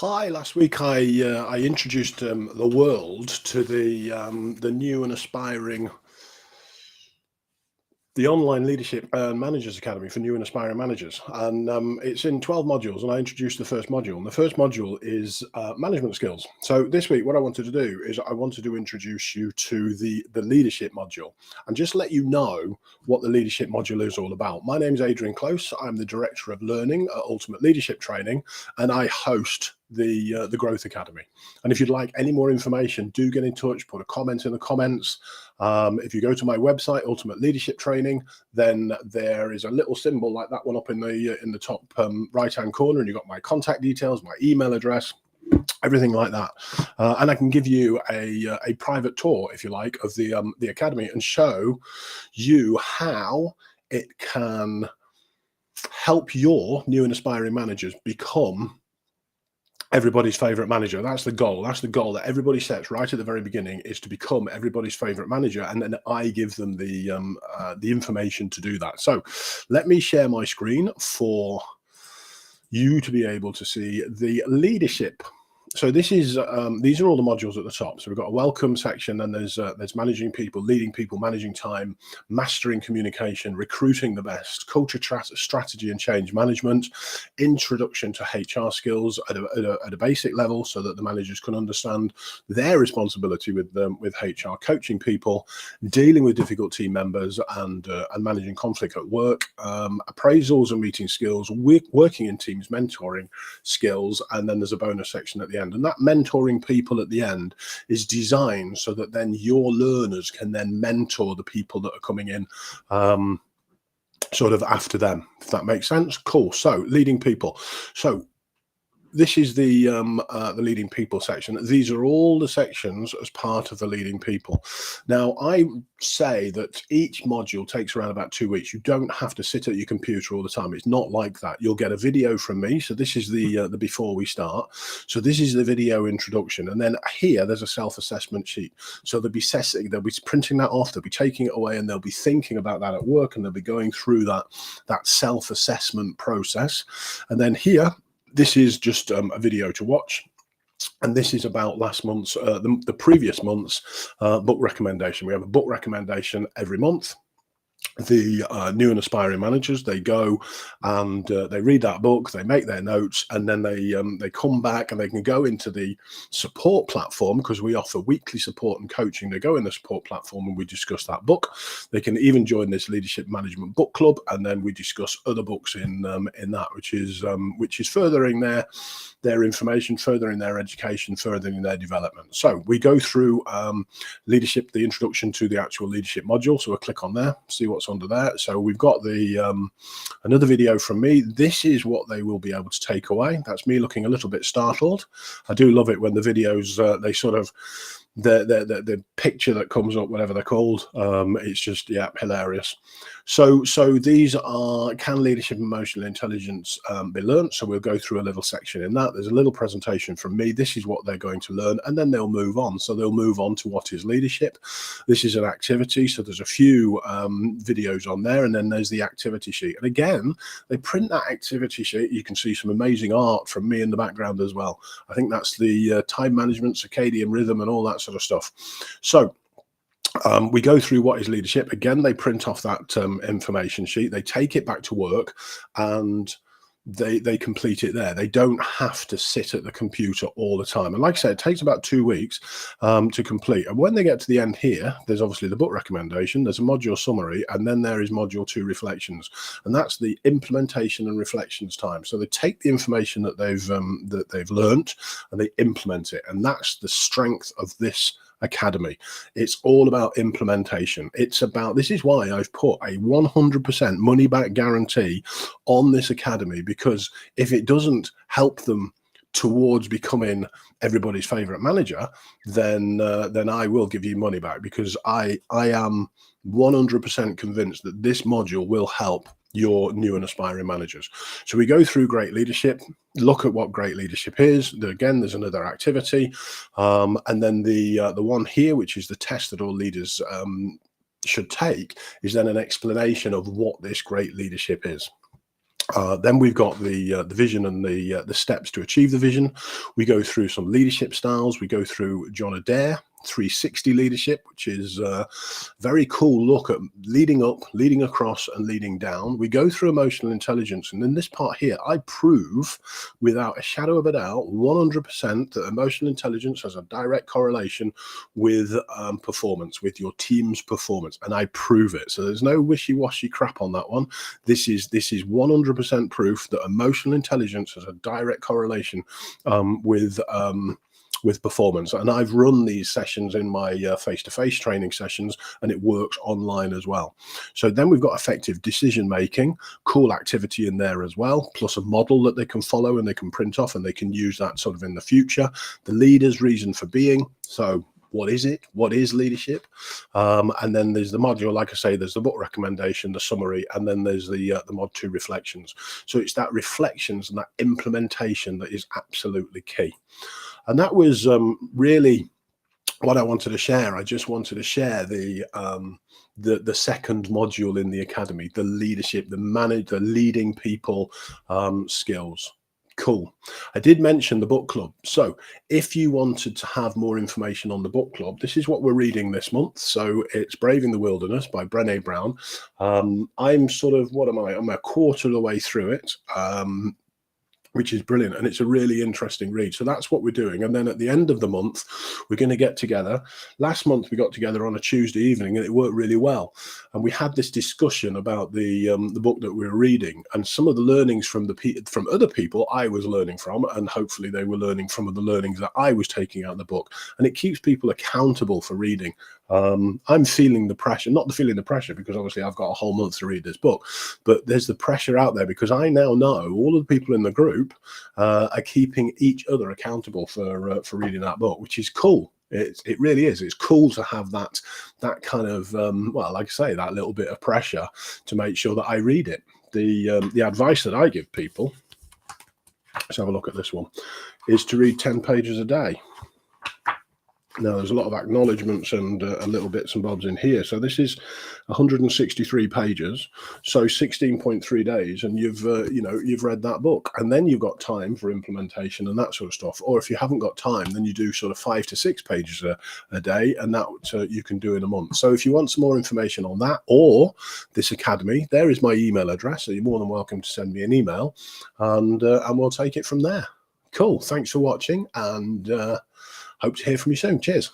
Hi, last week I introduced the world to the new and aspiring the online leadership and managers academy for new and aspiring managers, and it's in 12 modules, and I introduced the first module, and the first module is management skills. So this week what I wanted to do is I wanted to introduce you to the leadership module and just let you know what the leadership module is all about. My name is Adrian Close. I'm the director of learning at Ultimate Leadership Training, and I host the Growth Academy. And if you'd like any more information, do get in touch, put a comment in the comments. If you go to my website, Ultimate Leadership Training, then there is a little symbol like that one up in the top right hand corner, and you've got my contact details, my email address, everything like that, and I can give you a private tour, if you like, of the academy and show you how it can help your new and aspiring managers become everybody's favorite manager. That's the goal. That's the goal that everybody sets right at the very beginning, is to become everybody's favorite manager. And then I give them the information to do that. So let me share my screen for you to be able to see the leadership. So this is these are all the modules at the top. So we've got a welcome section, and there's managing people, leading people, managing time, mastering communication, recruiting the best, culture, strategy and change management, introduction to HR skills at a basic level, so that the managers can understand their responsibility with HR, coaching people, dealing with difficult team members, and managing conflict at work, appraisals and meeting skills, working in teams, mentoring skills, and then there's a bonus section at the end. And that mentoring people at the end is designed so that then your learners can then mentor the people that are coming in sort of after them, if that makes sense. Cool. So leading people. So this is the leading people section. These are all the sections as part of the leading people. Now, I say that each module takes around about 2 weeks. You don't have to sit at your computer all the time. It's not like that. You'll get a video from me. So this is the before we start. So this is the video introduction. And then here, there's a self-assessment sheet. So they'll be printing that off, they'll be taking it away, and they'll be thinking about that at work, and they'll be going through that self-assessment process. And then here, this is just a video to watch, and this is about last month's, the previous month's book recommendation. We have a book recommendation every month. The new and aspiring managers, they go and they read that book, they make their notes, and then they come back and they can go into the support platform, because we offer weekly support and coaching. They go in the support platform and we discuss that book. They can even join this leadership management book club, and then we discuss other books in that, which is furthering their information, furthering their education, furthering their development. So we go through leadership, the introduction to the actual leadership module. So we'll click on there, see what's under there. So we've got the another video from me. This is what they will be able to take away. That's me looking a little bit startled. I do love it when the videos they sort of the picture that comes up, whatever they're called, it's just, yeah, hilarious. So these are, can leadership and emotional intelligence be learned? So we'll go through a little section in that. There's a little presentation from me. This is what they're going to learn, and then they'll move on. So they'll move on to what is leadership. This is an activity, so there's a few videos on there, and then there's the activity sheet. And again, they print that activity sheet. You can see some amazing art from me in the background as well. I think that's the time management, circadian rhythm, and all that sort of stuff. So we go through what is leadership. Again, they print off that information sheet, they take it back to work, and they complete it there. They don't have to sit at the computer all the time. And like I said, it takes about 2 weeks to complete. And when they get to the end here, there's obviously the book recommendation, there's a module summary, and then there is module 2 reflections. And that's the implementation and reflections time. So they take the information that they've learned and they implement it. And that's the strength of this academy. It's all about implementation. It's about, this is why I've put a 100% money back guarantee on this academy, because if it doesn't help them towards becoming everybody's favorite manager, then I will give you money back, because I am 100% convinced that this module will help your new and aspiring managers. So we go through great leadership, look at what great leadership is. Again, there's another activity, and then the one here, which is the test that all leaders should take, is then an explanation of what this great leadership is. Then we've got the vision and the steps to achieve the vision. We go through some leadership styles. We go through John Adair 360 leadership, which is a very cool look at leading up, leading across, and leading down. We go through emotional intelligence, and in this part here, I prove without a shadow of a doubt 100% that emotional intelligence has a direct correlation with performance, with your team's performance, and I prove it. So there's no wishy-washy crap on that one. This is 100% proof that emotional intelligence has a direct correlation with performance. And I've run these sessions in my face-to-face training sessions, and it works online as well. So then we've got effective decision making, cool activity in there as well, plus a model that they can follow and they can print off, and they can use that sort of in the future. The leader's reason for being. So what is it? What is leadership? And then there's the module, like I say, there's the book recommendation, the summary, and then there's the mod 2 reflections. So it's that reflections and that implementation that is absolutely key. And that was really what I wanted to share. I just wanted to share the second module in the academy, the leadership, the leading people skills. Cool. I did mention the book club. So if you wanted to have more information on the book club, this is what we're reading this month. So it's Braving the Wilderness by Brené Brown. I'm sort of, what am I? I'm a quarter of the way through it. Which is brilliant, and it's a really interesting read. So that's what we're doing. And then at the end of the month, we're going to get together. Last month we got together on a Tuesday evening, and it worked really well. And we had this discussion about the book that we were reading, and some of the learnings from other people I was learning from, and hopefully they were learning from the learnings that I was taking out of the book. And it keeps people accountable for reading. I'm feeling the pressure, not feeling the pressure because obviously I've got a whole month to read this book, but there's the pressure out there because I now know all of the people in the group are keeping each other accountable for reading that book, which is cool. It really is. It's cool to have that kind of, well, like I say, that little bit of pressure to make sure that I read it. The advice that I give people, let's have a look at this one, is to read 10 pages a day. Now, there's a lot of acknowledgements and little bits and bobs in here. So this is 163 pages, so 16.3 days, and you've read that book, and then you've got time for implementation and that sort of stuff. Or if you haven't got time, then you do sort of 5 to 6 pages a day, and that you can do in a month. So if you want some more information on that or this academy, there is my email address. So you're more than welcome to send me an email, and we'll take it from there. Cool. Thanks for watching, and hope to hear from you soon. Cheers.